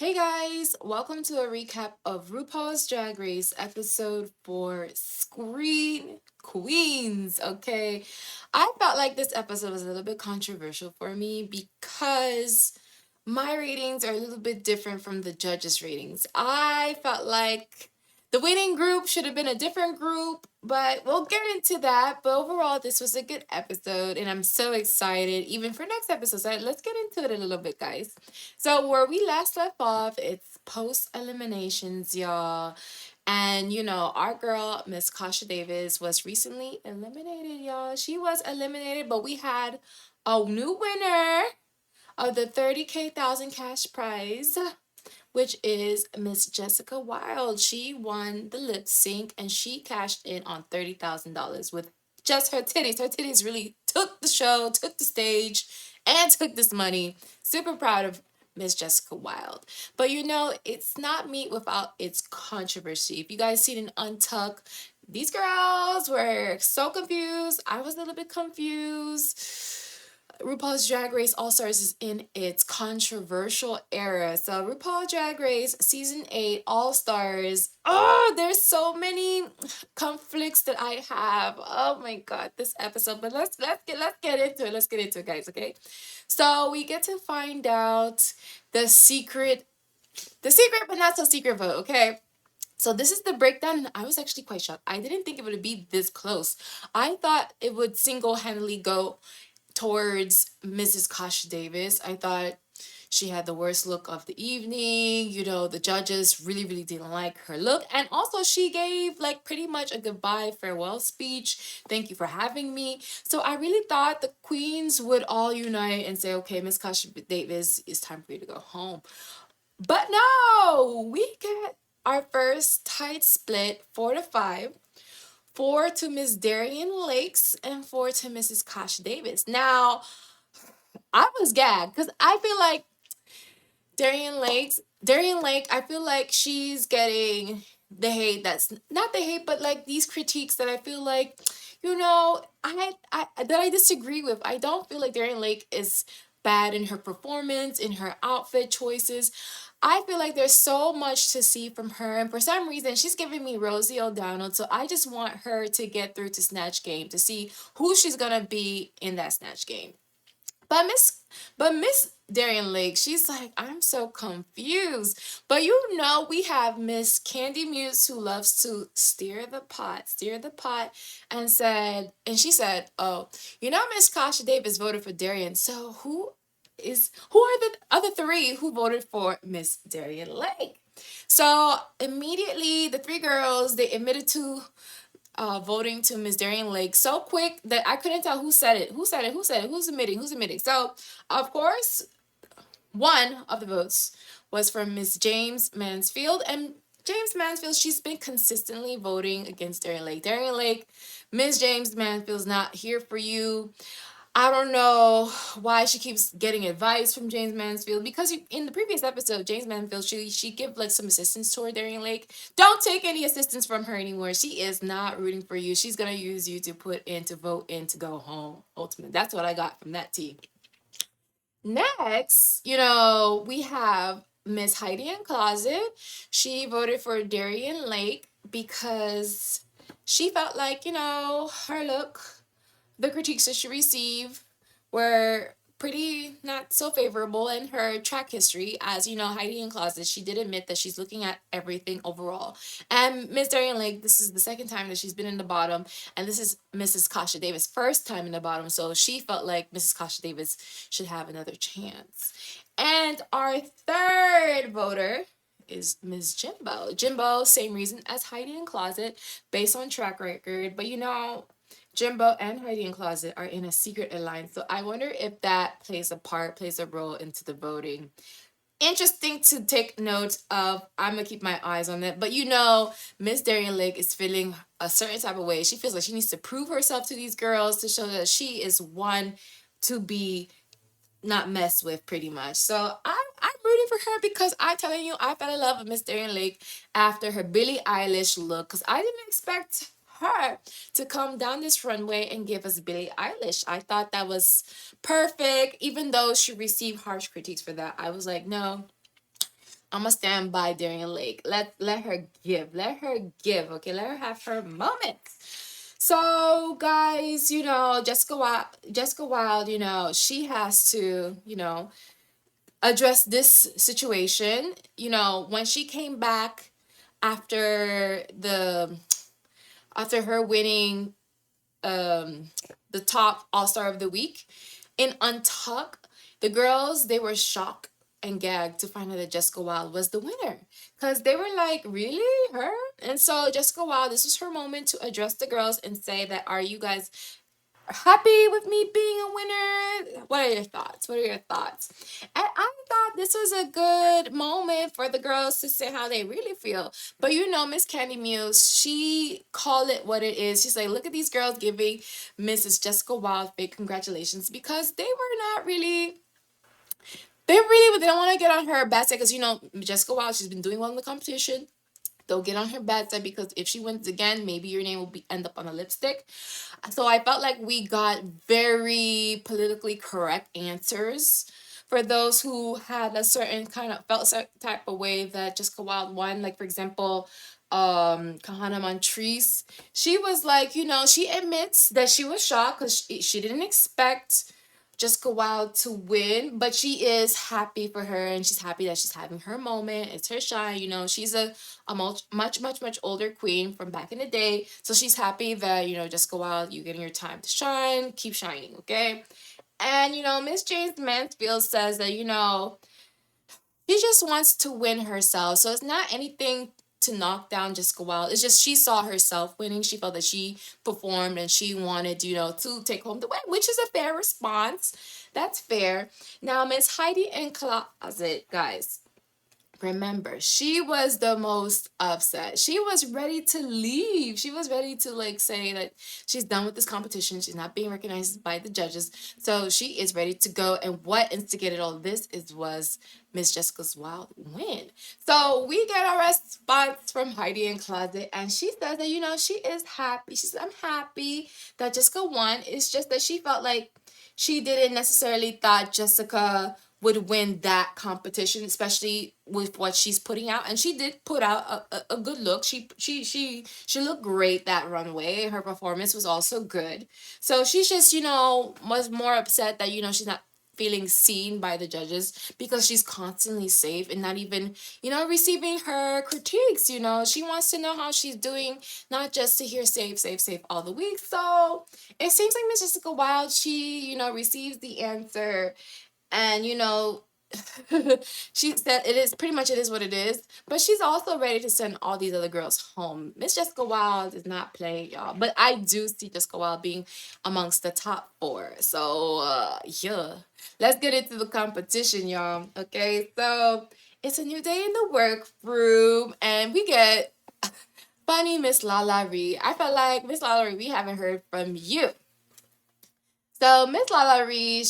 Hey guys, welcome to a recap of RuPaul's Drag Race episode 4 Screen Queens. Okay, I felt like this episode was a little bit controversial for me because my ratings are a little bit different from the judges' ratings. I felt like the winning group should have been a different group, but we'll get into that. But overall, this was a good episode, and I'm so excited even for next episode. So let's get into it a little bit, guys. So where we last left off, it's post eliminations, y'all. And our girl, Miss Kasha Davis, was recently eliminated, y'all. She was eliminated, but we had a new winner of the 30K thousand cash prize, which is Miss Jessica Wilde. She won the lip sync and she cashed in on $30,000 with just her titties. Her titties really took the show, took the stage, and took this money. Super proud of Miss Jessica Wilde. But it's not meat without its controversy. If you guys seen an Untuck, these girls were so confused. I was a little bit confused. RuPaul's Drag Race All Stars is in its controversial era. So RuPaul Drag Race Season 8 All Stars. Oh, there's so many conflicts that I have. Oh my god, this episode. But let's get into it. Let's get into it, guys, okay? So we get to find out the secret but not so secret vote, okay? So this is the breakdown. I was actually quite shocked. I didn't think it would be this close. I thought it would single-handedly go towards Mrs. Kasha Davis. I thought she had the worst look of the evening. The judges really, really didn't like her look. And also, she gave like pretty much a goodbye farewell speech. Thank you for having me. So I really thought the queens would all unite and say, okay, Miss Kasha Davis, it's time for you to go home. But no, we get our first tight split 4-5. Four to Miss Darian Lakes and four to Mrs. Kasha Davis. Now, I was gagged because I feel like Darian Lake, I feel like she's getting the hate that's not the hate, but like these critiques that I feel like, I disagree with. I don't feel like Darian Lake is bad in her performance, in her outfit choices. I feel like there's so much to see from her, and for some reason, she's giving me Rosie O'Donnell. So I just want her to get through to Snatch Game to see who she's gonna be in that Snatch Game. But Miss Darian Lake, she's like, I'm so confused. But we have Miss Candy Muse who loves to steer the pot, and she said, oh, Miss Kasha Davis voted for Darian. So who are the other three who voted for Miss Darian Lake? So immediately the three girls they admitted to voting to Miss Darian Lake so quick that I couldn't tell who said it. Who said it? Who said it? Who's admitting? Who's admitting? So, of course, one of the votes was from Miss James Mansfield. And James Mansfield, she's been consistently voting against Darian Lake. Darian Lake, Miss James Mansfield's not here for you. I don't know why she keeps getting advice from James Mansfield because in the previous episode, James Mansfield, she give like some assistance to her Darian Lake. Don't take any assistance from her anymore. She is not rooting for you. She's gonna use you to put in, to vote in, to go home. Ultimately, that's what I got from that tea. Next, we have Miss Heidi in Closet. She voted for Darian Lake because she felt like, her look, the critiques that she received were pretty not so favorable in her track history. As Heidi in Closet, she did admit that she's looking at everything overall. And Miss Darian Lake, this is the second time that she's been in the bottom, and this is Mrs. Kasha Davis' first time in the bottom, so she felt like Mrs. Kasha Davis should have another chance. And our third voter is Ms. Jimbo. Jimbo, same reason as Heidi in Closet, based on track record. But Jimbo and Heidi in Closet are in a secret alliance. So I wonder if that plays a role into the voting. Interesting to take note of. I'm going to keep my eyes on it. But Miss Darian Lake is feeling a certain type of way. She feels like she needs to prove herself to these girls to show that she is one to be not messed with, pretty much. So I'm rooting for her because I'm telling you, I fell in love with Miss Darian Lake after her Billie Eilish look, because I didn't expect her to come down this runway and give us Billie Eilish. I thought that was perfect, even though she received harsh critiques for that. I was like, no, I'm gonna stand by during a lake. Let her give. Let her give. Okay, let her have her moments. So guys, Jessica Wilde, she has to, address this situation. When she came back after her winning um the top all-star of the week in Untuck, the girls, they were shocked and gagged to find out that Jessica Wilde was the winner, because they were like, really, her? And so Jessica Wilde, this was her moment to address the girls and say that, are you guys happy with me being a winner? What are your thoughts? What are your thoughts? And I thought this was a good moment for the girls to say how they really feel. But Miss Candy Muse, she called it what it is. She's like, look at these girls giving Mrs. Jessica Wilde big congratulations, because they don't want to get on her bad side, because Jessica Wilde, she's been doing well in the competition. They'll get on her bad side, because if she wins again, maybe your name will end up on a lipstick. So I felt like we got very politically correct answers for those who had a certain kind of felt certain type of way that Jessica Wilde won. Like, for example, Kahana Montrese, she was like, she admits that she was shocked, because she didn't expect Jessica Wilde to win, but she is happy for her, and she's happy that she's having her moment. It's her shine. She's a much older queen from back in the day, so she's happy that Jessica Wilde, you getting your time to shine. Keep shining, okay? And Miss James Mansfield says that she just wants to win herself, so it's not anything to knock down Jessica Wilde. It's just she saw herself winning. She felt that she performed, and she wanted, to take home the win, which is a fair response. That's fair. Now, Miss Heidi N Closet, guys. Remember, she was the most upset. She was ready to leave. She was ready to say that she's done with this competition. She's not being recognized by the judges. So she is ready to go. And what instigated all this was Miss Jessica's Wild win. So we get our response from Heidi in Closet, and she says that, she is happy. She said, I'm happy that Jessica won. It's just that she felt like she didn't necessarily thought Jessica would win that competition, especially with what she's putting out. And she did put out a good look. She looked great that runway. Her performance was also good. So she's just, was more upset that, she's not feeling seen by the judges, because she's constantly safe and not even, receiving her critiques. She wants to know how she's doing, not just to hear safe all the week. So it seems like Miss Jessica Wilde, she, receives the answer, and she said it is what it is, but she's also ready to send all these other girls home. Miss Jessica Wilde is not playing, y'all, but I do see Jessica Wilde being amongst the top 4. So yeah, let's get into the competition, y'all. Okay, so it's a new day in the workroom, and we get funny Miss Lala Ree. I felt like, Miss Lala Ree, we haven't heard from you. So Miss Lala Ree,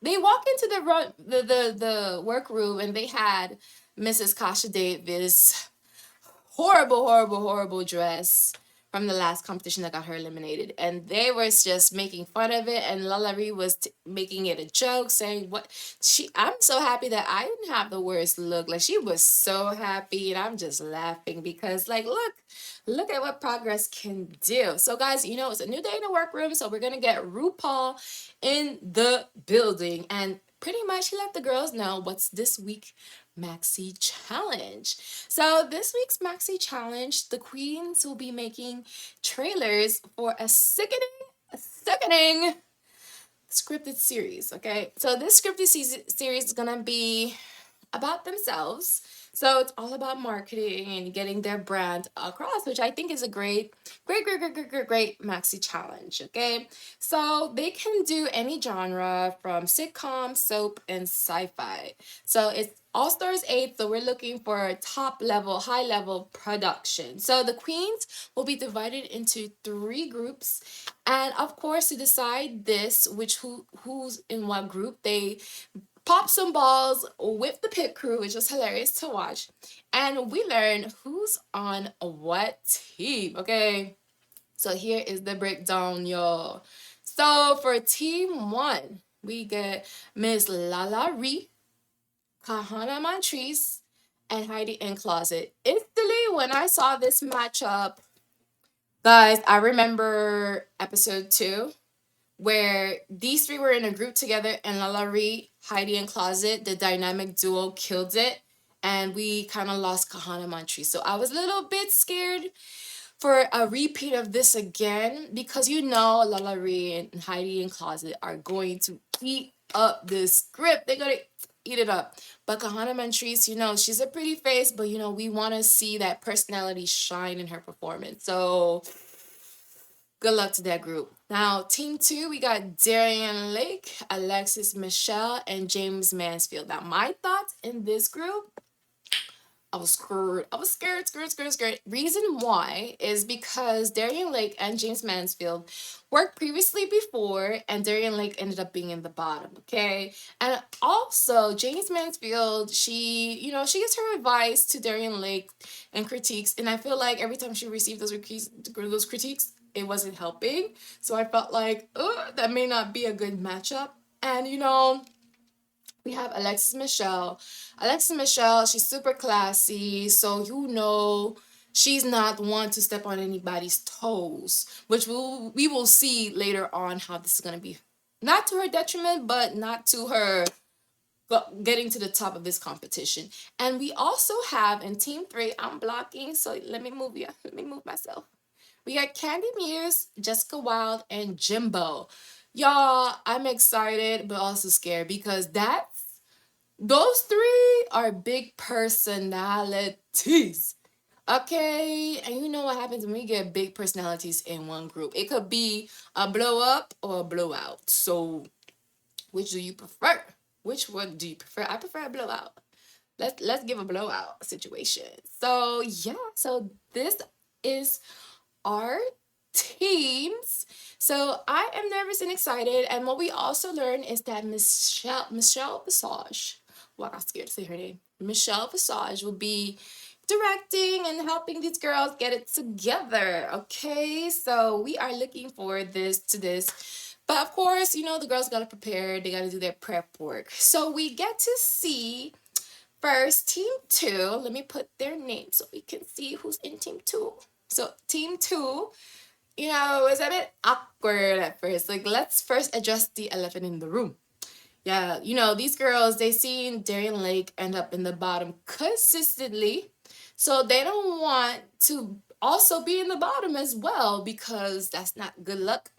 they walk into the workroom, and they had Mrs. Kasha Davis' horrible dress from the last competition that got her eliminated, and they were just making fun of it, and Lalari was making it a joke, saying I'm so happy that I didn't have the worst look. Like, she was so happy, and I'm just laughing, because look at what progress can do. So guys, it's a new day in the workroom, so we're gonna get Rupaul in the building, and pretty much he let the girls know what's this week Maxi Challenge. So this week's Maxi Challenge, the queens will be making trailers for a sickening scripted series. Okay, so this scripted series is gonna be about themselves. So it's all about marketing and getting their brand across, which I think is a great maxi challenge. Okay, so they can do any genre from sitcom, soap, and sci-fi. So it's All Stars 8, so we're looking for top level, high level production. So the queens will be divided into 3 groups, and of course, to decide this, who's in what group, they pop some balls with the pit crew, which was hilarious to watch. And we learn who's on what team, okay? So here is the breakdown, y'all. So for team 1, we get Miss Lala Ree, Kahana Montrese, and Heidi in Closet. Instantly, when I saw this matchup, guys, I remember episode 2 where these three were in a group together and Lala Ree, Heidi and Closet, the dynamic duo killed it. And we kind of lost Kahana Mantri. So I was a little bit scared for a repeat of this again because Lala Ree and Heidi and Closet are going to eat up this script. They're going to eat it up. But Kahana Mantris, she's a pretty face, but we want to see that personality shine in her performance. So good luck to that group. Now, team 2, we got Darian Lake, Alexis Michelle, and James Mansfield. Now, my thoughts in this group, I was scared. I was scared, scared. Reason why is because Darian Lake and James Mansfield worked previously before, and Darian Lake ended up being in the bottom, okay? And also, James Mansfield, she gives her advice to Darian Lake and critiques, and I feel like every time she received those critiques, it wasn't helping. So I felt like, that may not be a good matchup. And we have Alexis Michelle. Alexis Michelle, she's super classy, so she's not one to step on anybody's toes, which we will see later on how this is gonna be. Not to her detriment, but not to her getting to the top of this competition. And we also have in team 3, I'm blocking, so let me move you. Let me move myself. We got Candy Muse, Jessica Wilde, and Jimbo. Y'all, I'm excited but also scared because those 3 are big personalities. Okay, and you know what happens when we get big personalities in one group? It could be a blow up or a blowout. So, which do you prefer? Which one do you prefer? I prefer a blowout. Let's give a blowout situation. So yeah, so this is our teams. So I am nervous and excited. And what we also learned is that Michelle Visage, well, I'm scared to say her name. Michelle Visage will be directing and helping these girls get it together. Okay, so we are looking forward to this. But of course, the girls gotta prepare, they gotta do their prep work. So we get to see first team 2. Let me put their names so we can see who's in team 2. So team 2, it was a bit awkward at first. Like, let's first address the elephant in the room. Yeah, these girls, they seen Darian Lake end up in the bottom consistently. So they don't want to also be in the bottom as well because that's not good luck.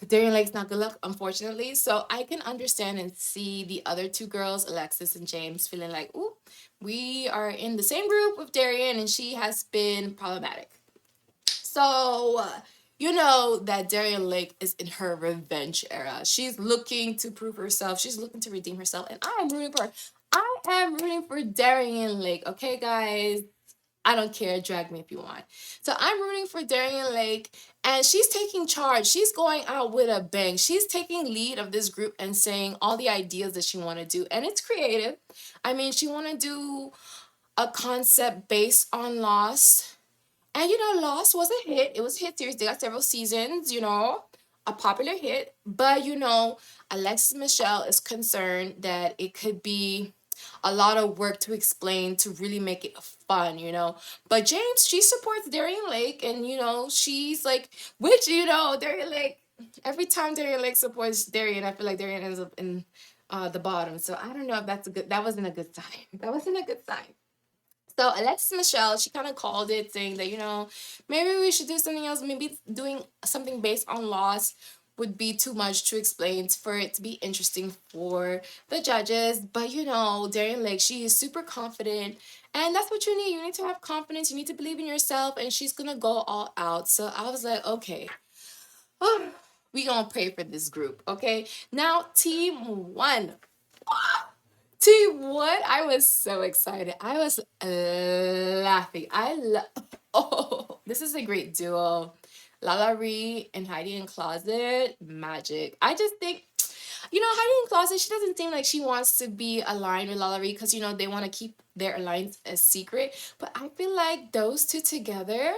Darian Lake's not good luck, unfortunately. So I can understand and see the other 2 girls, Alexis and James, feeling like, ooh, we are in the same group with Darian and she has been problematic. So, that Darian Lake is in her revenge era. She's looking to prove herself. She's looking to redeem herself. And I am rooting for her. I am rooting for Darian Lake. Okay, guys? I don't care. Drag me if you want. So I'm rooting for Darian Lake. And she's taking charge. She's going out with a bang. She's taking lead of this group and saying all the ideas that she want to do. And it's creative. I mean, she want to do a concept based on Lost. And Lost was a hit. It was a hit series. They got several seasons, a popular hit. But Alexis Michelle is concerned that it could be a lot of work to explain to really make it fun, But James, she supports Darian Lake, and she's like, Darian Lake. Every time Darian Lake supports Darian, I feel like Darian ends up in the bottom. So I don't know if that wasn't a good sign. That wasn't a good sign. So Alexis Michelle, she kind of called it, saying that, maybe we should do something else. Maybe doing something based on Lost would be too much to explain for it to be interesting for the judges. But, Darian Lake, she is super confident. And that's what you need. You need to have confidence. You need to believe in yourself. And she's going to go all out. So I was like, okay. We going to pray for this group, okay? Now, team 1. Team 1, I was so excited. I was laughing. Oh, this is a great duo. Lala Ree and Heidi in Closet, magic. I just think, Heidi in Closet, she doesn't seem like she wants to be aligned with Lala Ree because, they want to keep their alliance a secret. But I feel like those 2 together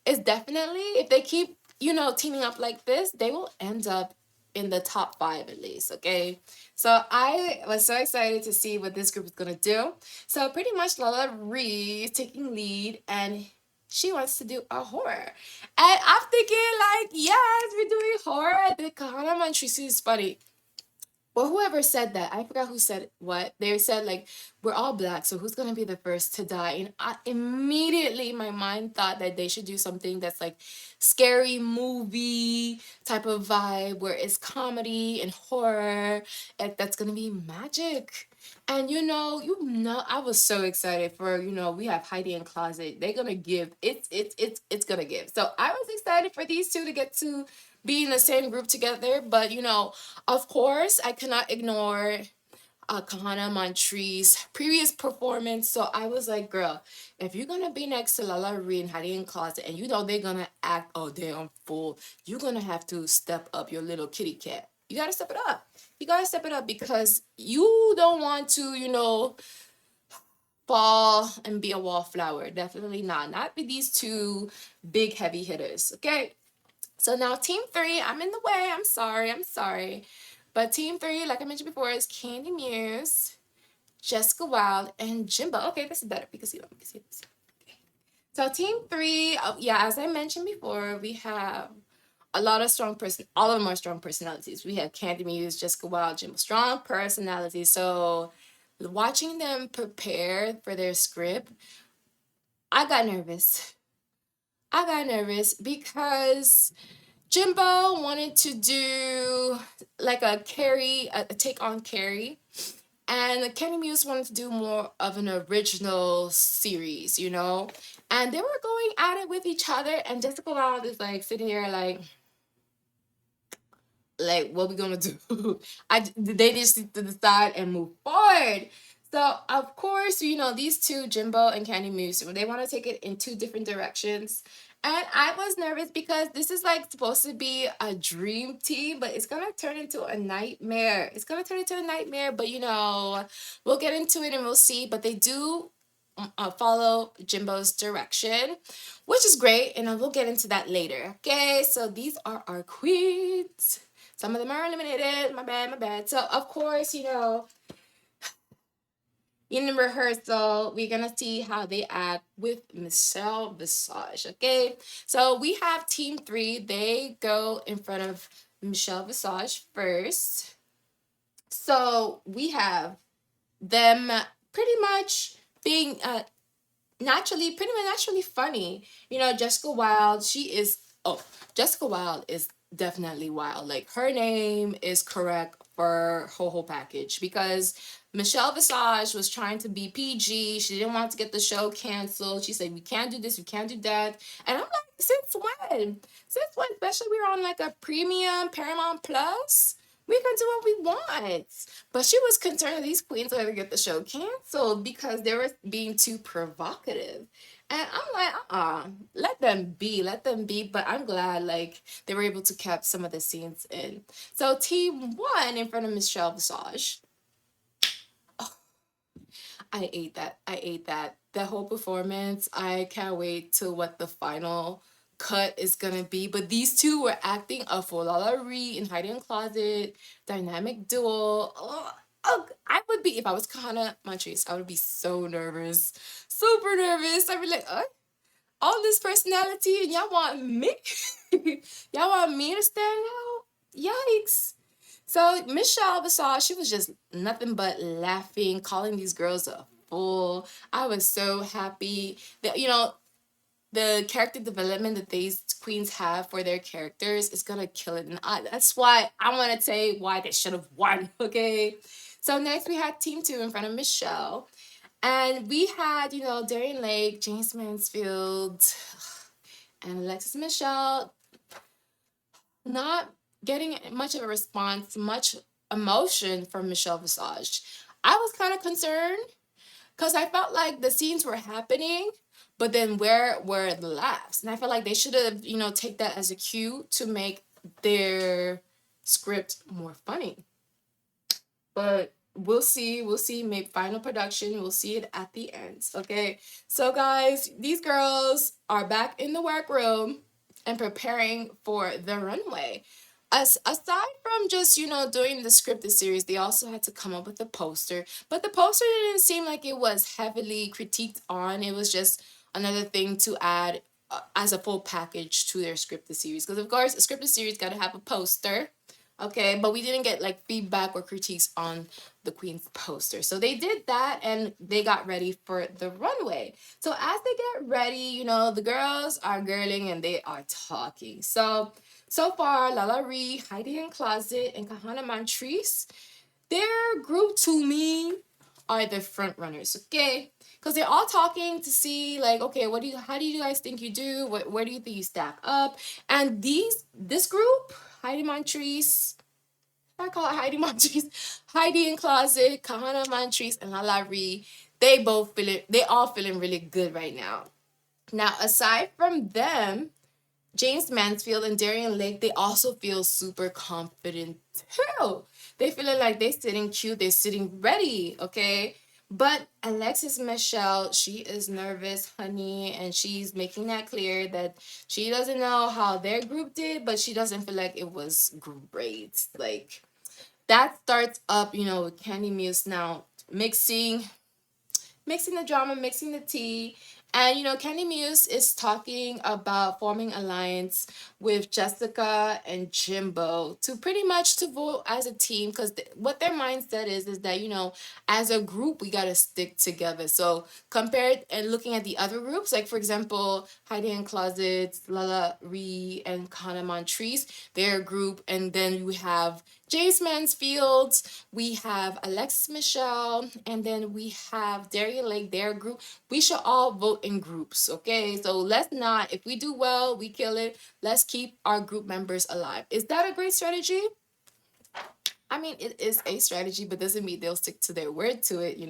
is definitely, if they keep, teaming up like this, they will end up in the top five at least. Okay, so I was so excited to see what this group is gonna do. So pretty much Lala Ree is taking lead, and she wants to do a horror. And I'm thinking like, yes, we're doing horror. The Kahana Mantrisi is funny. Well, whoever said that, I forgot who said what. They said like, we're all black, so who's gonna be the first to die? And I immediately my mind thought that they should do something that's like scary movie type of vibe where it's comedy and horror, and that's gonna be magic. And I was so excited for, we have Heidi and Closet. They're gonna give it's gonna give. So I was excited for these two to get to be in the same group together, but of course, I cannot ignore Kahana Montri's previous performance. So I was like, girl, if you're gonna be next to Lala Ree and Hattie in Closet, and they're gonna act all damn full, you're gonna have to step up your little kitty cat. You gotta step it up. You gotta step it up because you don't want to, fall and be a wallflower. Definitely not. Not with these two big heavy hitters. Okay. So now team three, I'm in the way. I'm sorry. I'm sorry. But team three, like I mentioned before, is Candy Muse, Jessica Wilde, and Jimbo. Okay, this is better because you don't see this. Okay. So team three, yeah, as I mentioned before, we have a lot of all of them are strong personalities. We have Candy Muse, Jessica Wilde, Jimbo, strong personalities. So watching them prepare for their script, I got nervous. I got nervous because Jimbo wanted to do like a take on Carrie. And Kenny Muse wanted to do more of an original series, And they were going at it with each other. And Jessica Wilde is like sitting here like what we gonna do? They just need to decide and move forward. So of course, these two, Jimbo and Candy Muse, they want to take it in two different directions. And I was nervous because this is like supposed to be a dream team, but it's gonna turn into a nightmare. It's gonna turn into a nightmare, but we'll get into it and we'll see. But they do follow Jimbo's direction, which is great, and we'll get into that later. Okay, so these are our queens. Some of them are eliminated. My bad, my bad. So of course, in rehearsal, we're gonna see how they act with Michelle Visage. Okay, so we have team three. They go in front of Michelle Visage first. So we have them pretty much being pretty much naturally funny. Jessica Wilde, Jessica Wilde is definitely wild. Like her name is correct for her whole package because Michelle Visage was trying to be PG. She didn't want to get the show canceled. She said, we can't do this, we can't do that. And I'm like, since when? Since when? Especially we're on like a premium Paramount Plus. We can do what we want. But she was concerned that these queens were going to get the show canceled because they were being too provocative. And I'm like, let them be, let them be. But I'm glad, like, they were able to keep some of the scenes in. So team one in front of Michelle Visage. Oh, I ate that. I ate that. The whole performance, I can't wait till what the final cut is gonna be. But these two were acting a full Lala Ree in Hiding Closet dynamic duo. I would be, if I was Kahana Montrese, I would be so nervous, super nervous. I'd be like, all this personality, and y'all want me? Y'all want me to stand out? Yikes! So Michelle Visage, she was just nothing but laughing, calling these girls a fool. I was so happy that the character development that these queens have for their characters is gonna kill it. And that's why I want to say why they should have won. Okay, so next we had team two in front of Michelle, and we had Darian Lake, James Mansfield, and Alexis Michelle not getting much of a response, much emotion from Michelle Visage. I was kind of concerned because I felt like the scenes were happening, but then where were the laughs? And I felt like they should have, take that as a cue to make their script more funny. But we'll see. We'll see. Maybe final production. We'll see it at the end. Okay. So guys, these girls are back in the workroom and preparing for the runway. as aside from just doing the scripted series, they also had to come up with a poster, but the poster didn't seem like it was heavily critiqued on. It was just another thing to add as a full package to their scripted series, because of course a scripted series got to have a poster. Okay, but we didn't get like feedback or critiques on the queen's poster, so they did that and they got ready for the runway. So as they get ready, the girls are girling and they are talking. So far, Lala Ree, Heidi in Closet, and Kahana Montrese, their group to me are the front runners, okay? Because they're all talking to see like, okay, how do you guys think you do? Where do you think you stack up? And this group, Heidi Montrese, I call it Heidi Montrese, Heidi in Closet, Kahana Montrese, and Lala Ree, they all feeling really good right now. Now, aside from them, James Mansfield and Darian Lake, they also feel super confident too. They feeling like they're sitting cute, they're sitting ready, okay? But Alexis Michelle, she is nervous, honey, and she's making that clear that she doesn't know how their group did, but she doesn't feel like it was great. Like that starts up, with Candy Muse now mixing the drama, mixing the tea. And Candy Muse is talking about forming alliance with Jessica and Jimbo to pretty much to vote as a team, because what their mindset is that as a group we gotta stick together. So compared and looking at the other groups, like for example Heidi and Closet, Lala Ree, and Kana Montrese, their group, and then we have Jace Mansfield, we have Alexis Michelle, and then we have Darian Lake, their group. We should all vote in groups, okay? So let's not, if we do well, we kill it. Let's keep our group members alive. Is that a great strategy? I mean, it is a strategy, but doesn't mean they'll stick to their word to it.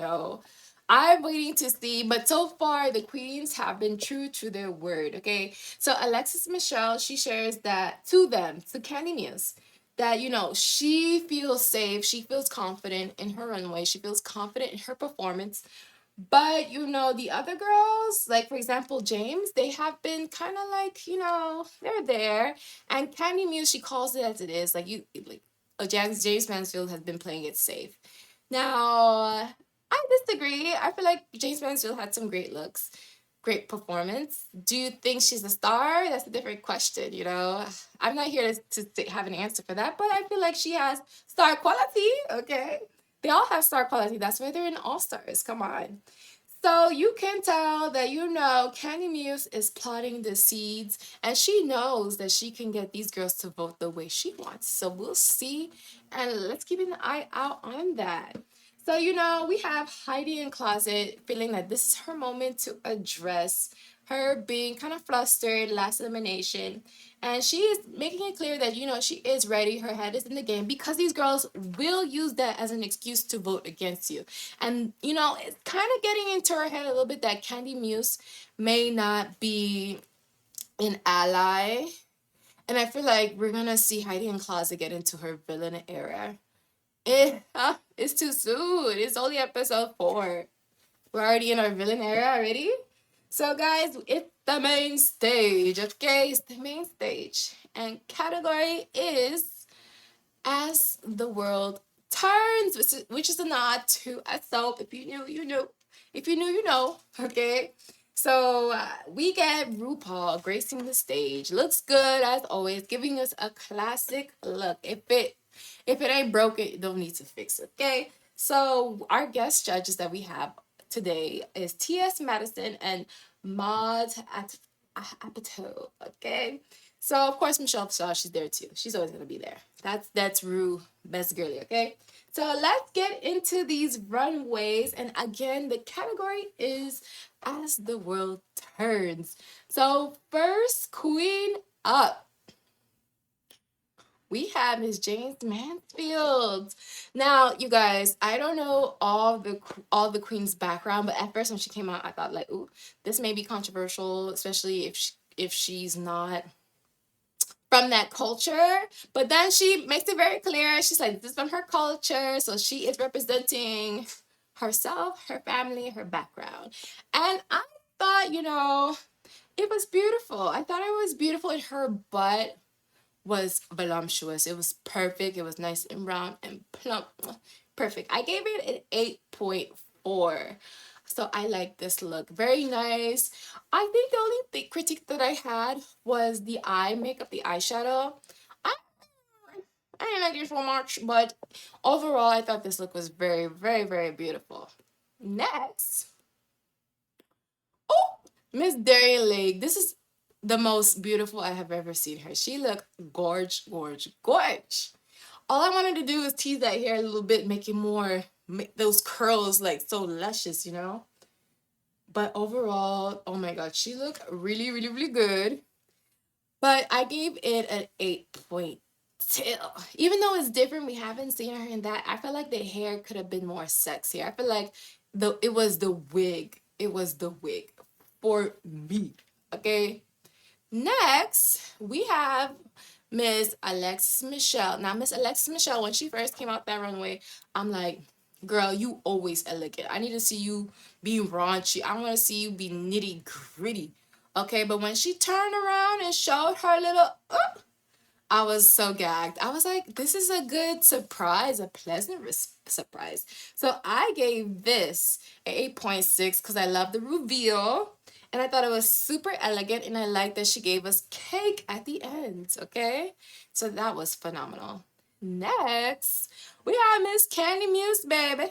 I'm waiting to see, but so far the queens have been true to their word, okay? So Alexis Michelle, she shares that to them, to Candy Muse, that, she feels safe, she feels confident in her runway, she feels confident in her performance. But the other girls, like for example, James, they have been kind of like, they're there. And Candy Muse, she calls it as it is. Like James Mansfield has been playing it safe. Now, I disagree. I feel like James Mansfield had some great looks, great performance. Do you think she's a star? That's a different question. I'm not here to have an answer for that, but I feel like she has star quality, okay? They all have star quality. That's why they're in All Stars. Come on. So you can tell that Candy Muse is plotting the seeds, and she knows that she can get these girls to vote the way she wants. So we'll see, and let's keep an eye out on that. So we have Heidi in Closet feeling that this is her moment to address her being kind of flustered last elimination, and she is making it clear that she is ready, her head is in the game, because these girls will use that as an excuse to vote against you. And it's kind of getting into her head a little bit that Candy Muse may not be an ally, and I feel like we're gonna see Heidi in Closet get into her villain era. It's too soon. It's only episode 4. We're already in our villain era already. So guys, it's the main stage, okay? It's the main stage. And category is As the World Turns, which is a nod to a soap. If you knew, you knew. If you knew, you know, okay? So we get Rupaul gracing the stage. Looks good as always, giving us a classic look. If it ain't broke, it don't need to fix it, okay? So our guest judges that we have today is T.S. Madison and Maud Apatow, okay? So of course Michelle Shaw, she's there too. She's always gonna be there. That's Rue, best girly, okay? So let's get into these runways, and again the category is As the World Turns. So first queen up, we have Miss James Mansfield. Now, you guys, I don't know all the queen's background, but at first when she came out, I thought like, ooh, this may be controversial, especially if she's not from that culture. But then she makes it very clear. She's like, this is from her culture, so she is representing herself, her family, her background. And I thought, it was beautiful. I thought it was beautiful in her butt. was voluptuous. It was perfect. It was nice and round and plump. Perfect. I gave it an 8.4. So I like this look. Very nice. I think the only critique that I had was the eye makeup, the eyeshadow. I, I didn't like it so much, but overall, I thought this look was very, very, very beautiful. Next, oh, Miss Dairy Lake. This is the most beautiful I have ever seen her. She looked gorge, gorge, gorge. All I wanted to do is tease that hair a little bit, make it more, make those curls like so luscious, you know? But overall, oh my god, she looked really, really, really good. But I gave it an 8.2. Even though it's different, we haven't seen her in that. I feel like the hair could have been more sexy. I feel like it was the wig. It was the wig for me. Okay. Next, we have Miss Alexis Michelle. Now, Miss Alexis Michelle, when she first came out that runway, I'm like, girl, you always elegant. I need to see you be raunchy. I want to see you be nitty gritty. Okay, but when she turned around and showed her little, I was so gagged. I was like, this is a good surprise, a pleasant surprise. So I gave this an 8.6 because I love the reveal. And I thought it was super elegant. And I like that she gave us cake at the end. Okay. So that was phenomenal. Next, we have Miss Candy Muse, baby.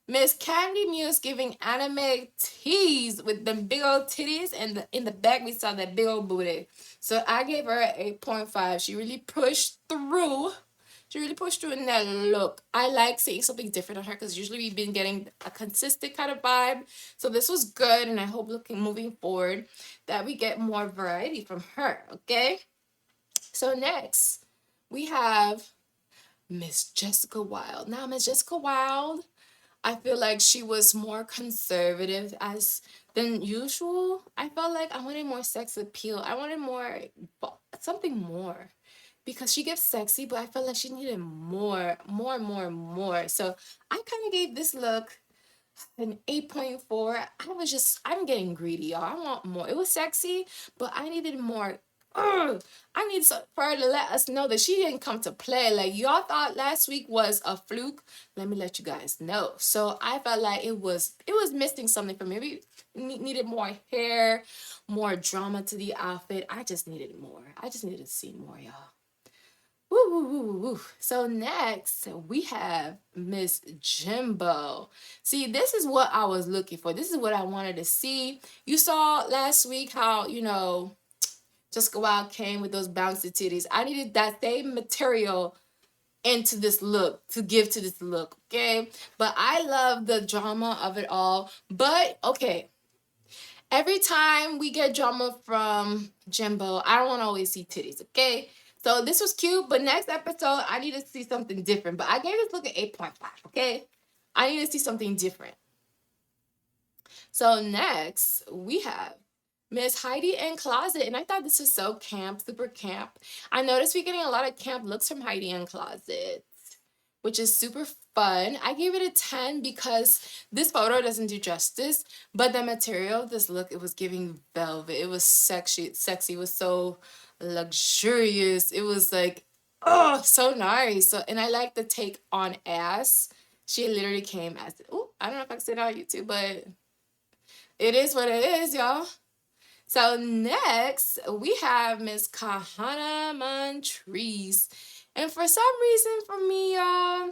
Miss Candy Muse giving anime tease with the big old titties, and in the back we saw that big old booty. So I gave her an 8.5. She really pushed through. She really pushed through in that look. I like seeing something different on her because usually we've been getting a consistent kind of vibe. So this was good, and I hope moving forward that we get more variety from her. Okay. So next we have Miss Jessica Wilde. Now Miss Jessica Wilde, I feel like she was more conservative as than usual. I felt like I wanted more sex appeal. I wanted more something more because she gets sexy, but I felt like she needed more, more, more, more. So I kind of gave this look an 8.4. I'm getting greedy, y'all. I want more. It was sexy, but I needed more. Ugh. I need for her to let us know that she didn't come to play. Like, y'all thought last week was a fluke. Let me let you guys know. So I felt like it was missing something for me. We needed more hair, more drama to the outfit. I just needed more. I just needed to see more, y'all. Woo, woo, woo, woo, woo. So next we have Miss Jimbo. See, this is what I was looking for. This is what I wanted to see. You saw last week how, Jessica Wilde came with those bouncy titties. I needed that same material into this look to give to this look, okay? But I love the drama of it all. But okay, every time we get drama from Jimbo, I don't want to always see titties, okay? So this was cute, but next episode, I need to see something different. But I gave this look an 8.5, okay? I need to see something different. So next, we have Miss Heidi in Closet. And I thought this was so camp, super camp. I noticed we're getting a lot of camp looks from Heidi in Closet, which is super fun. I gave it a 10 because this photo doesn't do justice, but the material of this look, it was giving velvet. It was sexy. It was so luxurious. It was like, oh, so nice. So, and I like the take on ass. She literally came as, oh, I don't know if I can say it on YouTube, but it is what it is, y'all. So next, we have Miss Kahana Montrese. And for some reason, for me, y'all,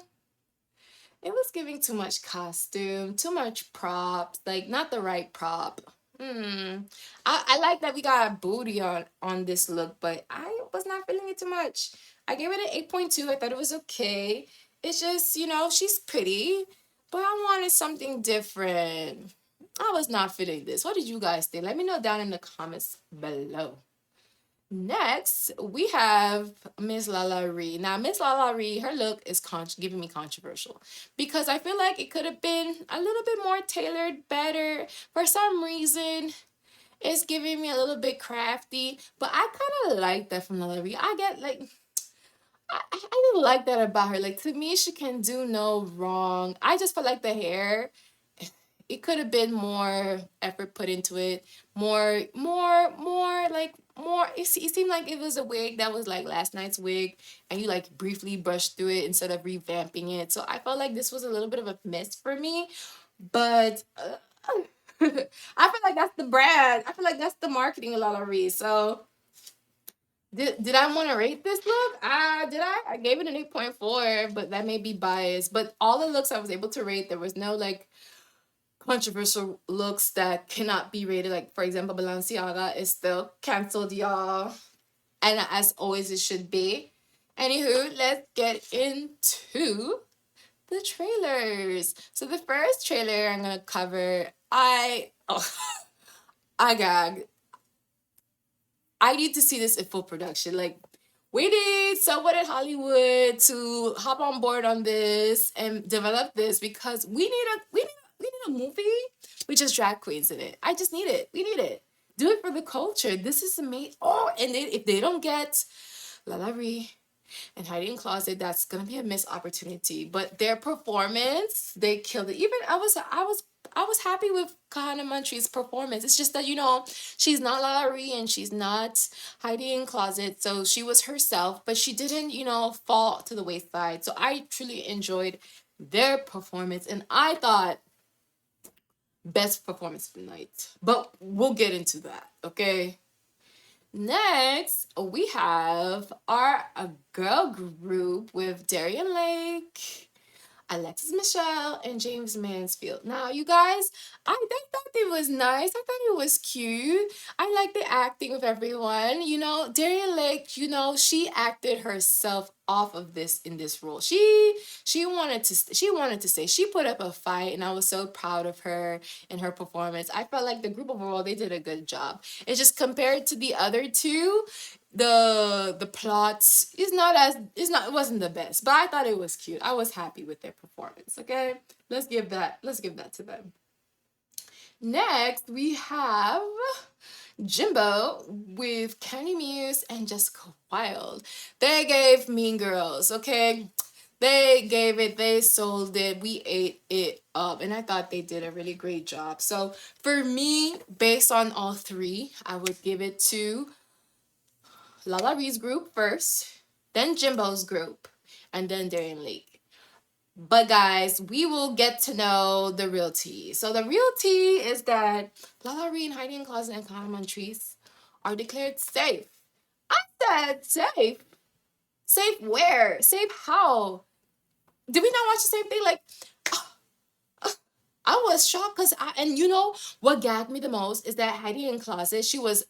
it was giving too much costume, too much props, like not the right prop. I like that we got a booty on this look, but I was not feeling it too much. I gave it an 8.2. I thought it was okay. It's just, she's pretty, but I wanted something different. I was not feeling this. What did you guys think? Let me know down in the comments below. Next, we have Miss Lala Ree. Now, Miss Lala Ree, her look is giving me controversial because I feel like it could have been a little bit more tailored, better. For some reason, it's giving me a little bit crafty, but I kind of like that from Lala Ree. I get like, I didn't like that about her. Like, to me, she can do no wrong. I just feel like the hair it could have been more effort put into it, like more. It seemed like it was a wig that was like last night's wig, and you like briefly brushed through it instead of revamping it. So I felt like this was a little bit of a miss for me, but. I feel like that's the brand. I feel like that's the marketing of La Ree. So did I want to rate this look? Did I? I gave it an 8.4, but that may be biased. But all the looks I was able to rate, there was no like controversial looks that cannot be rated. Like for example, Balenciaga is still canceled, y'all. And as always it should be. Anywho, let's get into the trailers. So the first trailer I'm gonna cover, I gagged. I need to see this in full production. Like, we need someone in Hollywood to hop on board on this and develop this because we need a movie with just drag queens in it. I just need it. We need it. Do it for the culture. This is amazing. Oh, and if they don't get La Ree and hiding closet, that's gonna be a missed opportunity. But their performance, they killed it. Even I was happy with Kahana Muntrie's performance. It's just that she's not La Ree and she's not hiding closet, so she was herself, but she didn't fall to the wayside. So I truly enjoyed their performance, and I thought best performance of the night. But we'll get into that, okay? Next, we have our girl group with Darian Lake, Alexis Michelle, and James Mansfield. Now, you guys, I thought it was nice. I thought it was cute. I like the acting of everyone. Darian Lake, she acted herself off of this in this role. She wanted to say she put up a fight, and I was so proud of her and her performance. I felt like the group overall, they did a good job. It's just compared to the other two, the plots it wasn't the best, but I thought it was cute. I was happy with their performance. Okay, let's give that to them. Next, we have Jimbo with Kenny Muse and Jessica Wilde. They gave Mean Girls, okay? They gave it, they sold it, we ate it up, and I thought they did a really great job. So for me, based on all three, I would give it to La Ree's group first, then Jimbo's group, and then Darian Lake. But guys, we will get to know the real tea. So the real tea is that La Ree and Hiding Closet and Kahana Montrese are declared safe. I said safe. Safe where? Safe how? Did we not watch the same thing? Like, I was shocked because and what gagged me the most is that Heidi in Closet, she was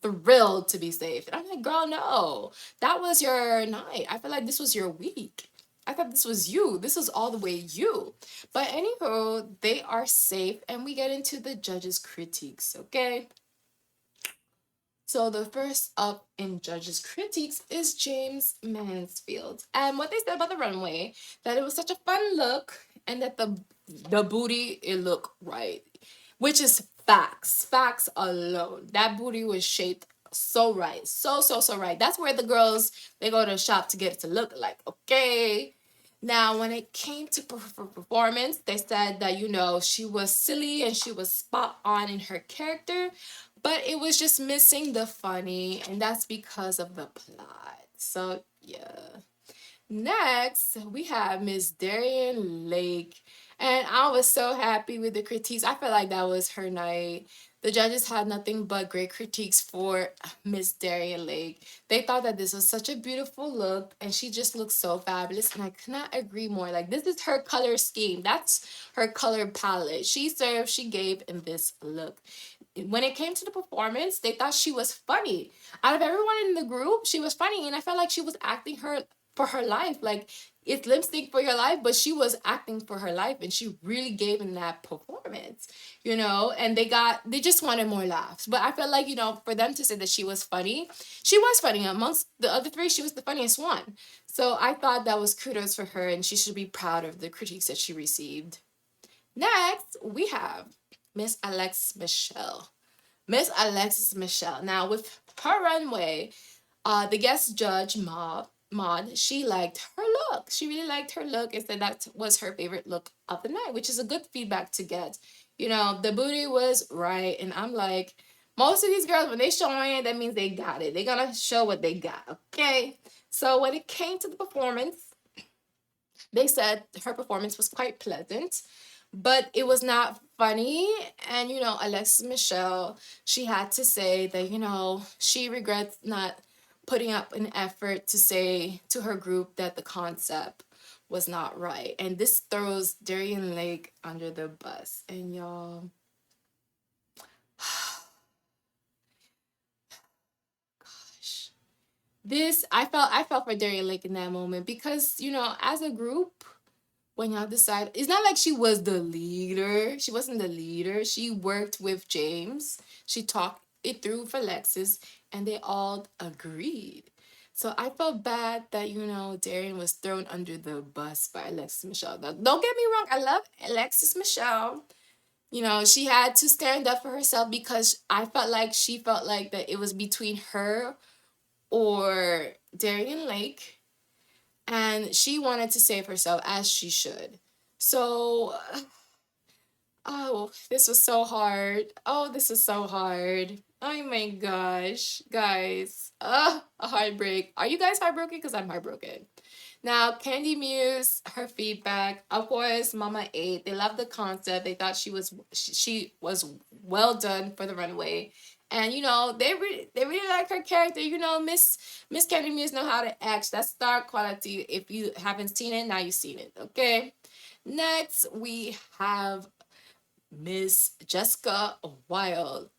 thrilled to be safe. And I'm like, girl, no. That was your night. I feel like this was your week. I thought this was you. This was all the way you. But anyhow, they are safe, and we get into the judges' critiques, okay? So the first up in judges' critiques is James Mansfield. And what they said about the runway, that it was such a fun look, and that the booty, it looked right. Which is facts. Facts alone. That booty was shaped so right. So right. That's where the girls, they go to the shop to get it to look like. Okay. Now, when it came to performance, they said that, she was silly and she was spot on in her character, but it was just missing the funny, and that's because of the plot. So, yeah. Next, we have Miss Darian Lake. And I was so happy with the critiques. I felt like that was her night. The judges had nothing but great critiques for Miss Darian Lake. They thought that this was such a beautiful look, and she just looked so fabulous. And I could not agree more. Like, this is her color scheme. That's her color palette. She gave in this look. When it came to the performance, they thought she was funny. Out of everyone in the group, she was funny, and I felt like she was acting for her life. Like, it's lip sync for your life, but she was acting for her life, and she really gave in that performance, and they just wanted more laughs. But I felt like, for them to say that she was funny amongst the other three. She was the funniest one. So I thought that was kudos for her, and she should be proud of the critiques that she received. Next, we have Miss Alexis Michelle. Miss Alexis Michelle. Now, with her runway, the guest judge, Maud, she liked her look. She really liked her look and said that was her favorite look of the night, which is a good feedback to get. The booty was right. And I'm like, most of these girls, when they showing it, that means they got it. They're gonna show what they got. Okay. So when it came to the performance, they said her performance was quite pleasant, but it was not funny. And Alexis Michelle, she had to say that she regrets not putting up an effort to say to her group that the concept was not right. And this throws Darian Lake under the bus. And y'all, gosh, this I felt for Darian Lake in that moment because as a group, when y'all decide, it's not like she was the leader. She wasn't the leader. She worked with James. She talked it through for Lexus, and they all agreed. So I felt bad that Darian was thrown under the bus by Alexis Michelle. Now, don't get me wrong, I love Alexis Michelle. She had to stand up for herself because I felt like she felt like that it was between her or Darian Lake, and she wanted to save herself as she should. So, oh, this was so hard. Oh, this is so hard. Oh my gosh, guys. A heartbreak. Are you guys heartbroken? Because I'm heartbroken. Now, Candy Muse, her feedback. Of course, Mama ate. They loved the concept. They thought she was well done for the runway. And they really like her character. Miss Candy Muse know how to act. That's star quality. If you haven't seen it, now you've seen it. Okay. Next, we have Miss Jessica Wilde.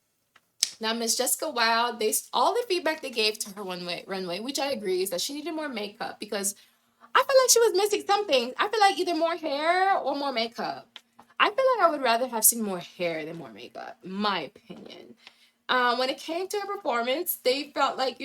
Now, Miss Jessica Wilde, all the feedback they gave to her runway, which I agree, is that she needed more makeup because I feel like she was missing something. I feel like either more hair or more makeup. I feel like I would rather have seen more hair than more makeup, in my opinion. When it came to her performance, they felt like,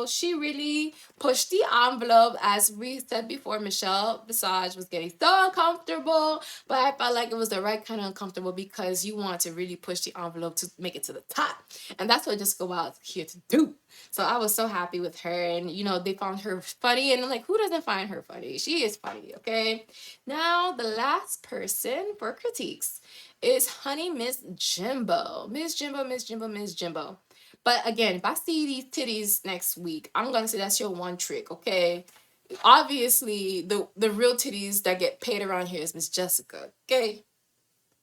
she really pushed the envelope. As we said before, Michelle Visage was getting so uncomfortable, but I felt like it was the right kind of uncomfortable because you want to really push the envelope to make it to the top. And that's what Jessica Wilde's here to do. So I was so happy with her. And, they found her funny. And I'm like, who doesn't find her funny? She is funny, okay? Now, the last person for critiques is Honey Miss Jimbo. Miss Jimbo, Miss Jimbo, Miss Jimbo. But again, if I see these titties next week, I'm going to say that's your one trick, okay? Obviously, the real titties that get paid around here is Miss Jessica, okay?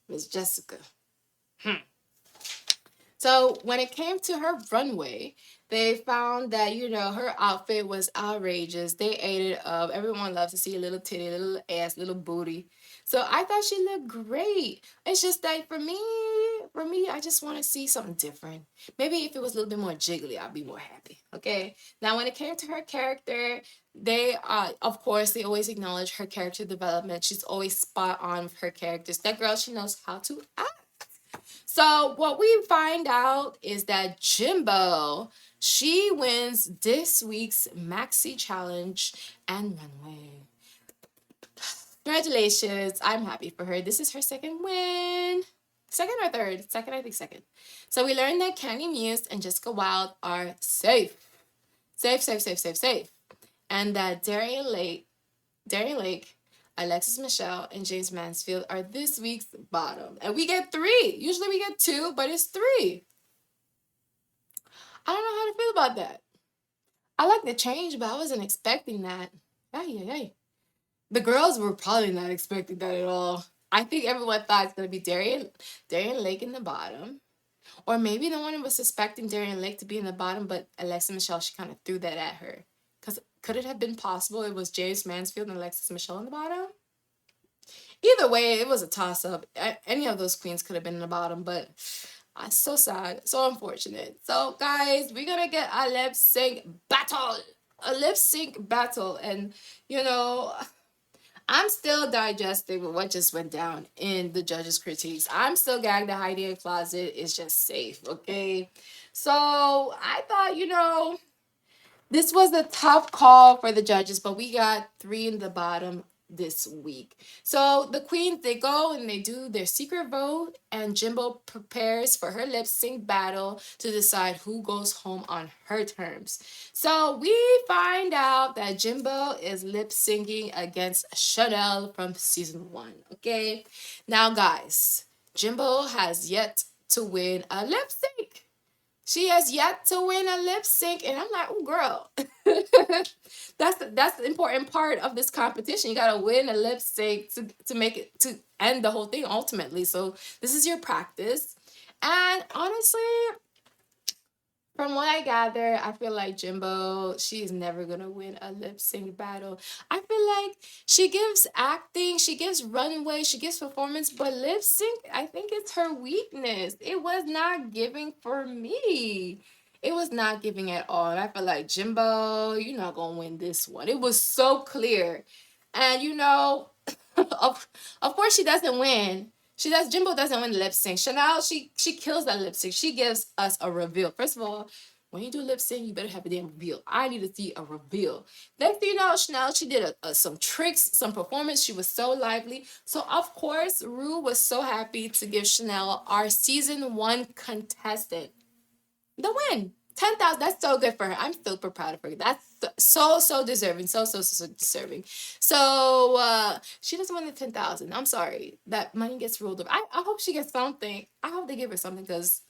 Miss Jessica. So when it came to her runway, they found that, her outfit was outrageous. They ate it up. Everyone loves to see a little titty, little ass, little booty. So I thought she looked great. It's just that for me, I just want to see something different. Maybe if it was a little bit more jiggly, I'd be more happy. Okay. Now, when it came to her character, they of course they always acknowledge her character development. She's always spot on with her characters. That girl, she knows how to act. So what we find out is that Jimbo, she wins this week's Maxi Challenge and Runway. Congratulations. I'm happy for her. This is her second win. Second or third? Second, I think second. So we learned that Candy Muse and Jessica Wilde are safe. Safe, safe, safe, safe, safe. And that Darian Lake, Alexis Michelle, and James Mansfield are this week's bottom. And we get 3. Usually we get 2, but it's 3. I don't know how to feel about that. I like the change, but I wasn't expecting that. Hey. The girls were probably not expecting that at all. I think everyone thought it's going to be Darian Lake in the bottom. Or maybe no one was suspecting Darian Lake to be in the bottom, but Alexis Michelle, she kind of threw that at her. Because could it have been possible it was James Mansfield and Alexis Michelle in the bottom? Either way, it was a toss-up. Any of those queens could have been in the bottom, but so sad. So unfortunate. So, guys, we're going to get a lip sync battle. A lip sync battle. And, I'm still digesting with what just went down in the judges' critiques. I'm still gagged that hiding in a closet is just safe, okay? So I thought, this was a tough call for the judges, but we got 3 in the bottom this week. So the queens, they go and they do their secret vote, and Jimbo prepares for her lip sync battle to decide who goes home on her terms. So we find out that Jimbo is lip syncing against Chanel from season 1. Okay, now guys, Jimbo has yet to win a lip sync. She has yet to win a lip sync, and I'm like, oh, girl, that's the important part of this competition. You gotta win a lip sync to make it to end the whole thing ultimately. So this is your practice, and honestly, from what I gather, I feel like Jimbo, she's never gonna win a lip sync battle. I feel like she gives acting, she gives runway, she gives performance, but lip sync, I think it's her weakness. It was not giving for me. It was not giving at all. And I feel like Jimbo, you're not gonna win this one. It was so clear. And of course she doesn't win. Jimbo doesn't win the lip sync. Chanel, she kills that lip sync. She gives us a reveal. First of all, when you do lip sync, you better have a damn reveal. I need to see a reveal. Next thing you know, Chanel, she did some tricks, some performance. She was so lively. So of course, Rue was so happy to give Chanel, our season 1 contestant, the win. 10,000. That's so good for her. I'm super proud of her. That's so deserving. So deserving. So she doesn't win the 10,000. I'm sorry. That money gets rolled over. I hope she gets something. I hope they give her something because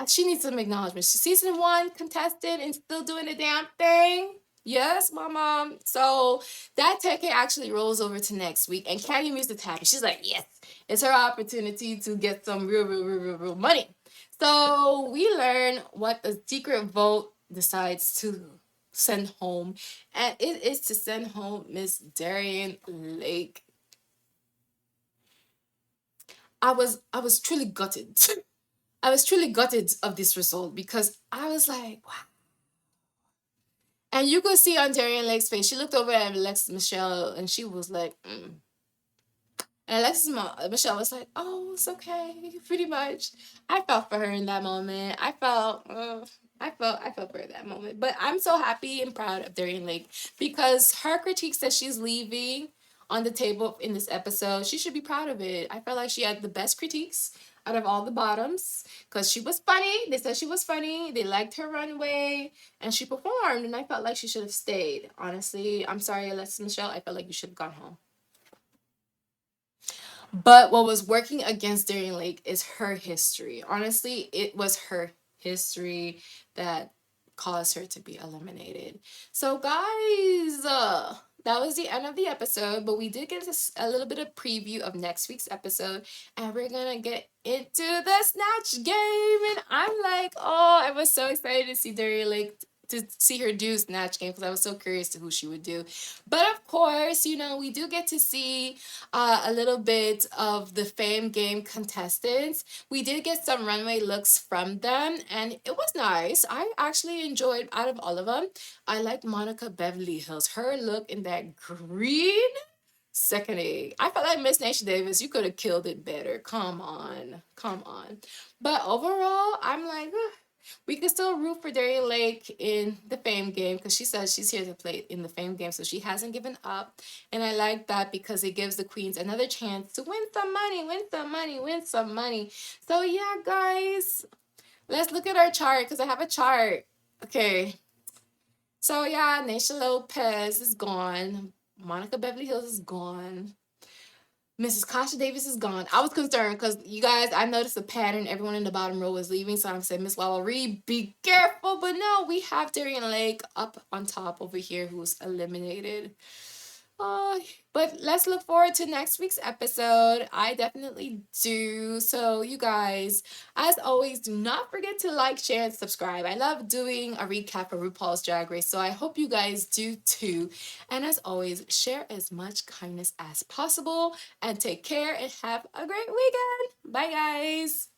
she needs some acknowledgement. She's season 1 contestant and still doing the damn thing. Yes, my mom. So that 10K actually rolls over to next week, and Candy Music's happy. She's like, yes, it's her opportunity to get some real money. So we learn what the secret vote decides to send home, and it is to send home Miss Darian Lake. I was truly gutted. I was truly gutted of this result because I was like, wow. And you could see on Darian Lake's face, she looked over at Alexis Michelle and she was like, mm. And Michelle was like, "Oh, it's okay." Pretty much, I felt for her in that moment. I felt for her in that moment. But I'm so happy and proud of Darian Lake because her critiques that she's leaving on the table in this episode, she should be proud of it. I felt like she had the best critiques out of all the bottoms because she was funny. They said she was funny. They liked her runway and she performed. And I felt like she should have stayed. Honestly, I'm sorry, Alexis Michelle. I felt like you should have gone home. But what was working against Darian Lake is her history. Honestly, it was her history that caused her to be eliminated. So, guys, that was the end of the episode, but we did get a little bit of preview of next week's episode, and we're gonna get into the snatch game. And I'm like, oh, I was so excited to see Darian Lake, to see her do snatch game because I was so curious to who she would do. But of course, we do get to see a little bit of the Fame Game contestants. We did get some runway looks from them, and it was nice. I actually enjoyed, out of all of them, I liked Monica Beverly Hills. Her look in that green sickening. I felt like Miss Nation Davis, you could have killed it better. Come on. But overall, I'm like, we can still root for Darian Lake in the Fame Game because she says she's here to play in the Fame Game, so she hasn't given up. And I like that because it gives the queens another chance to win some money. So yeah, guys, let's look at our chart because I have a chart. Okay. So yeah, Naysha Lopez is gone. Monica Beverly Hills is gone. Mrs. Kasha Davis is gone. I was concerned because you guys, I noticed a pattern. Everyone in the bottom row was leaving. So I said, Miss Wawa Reed, be careful. But no, we have Darian Lake up on top over here who's eliminated. But let's look forward to next week's episode. I definitely do. So you guys, as always, do not forget to like, share, and subscribe. I love doing a recap of RuPaul's Drag Race, so I hope you guys do too. And as always, share as much kindness as possible and take care and have a great weekend. Bye, guys.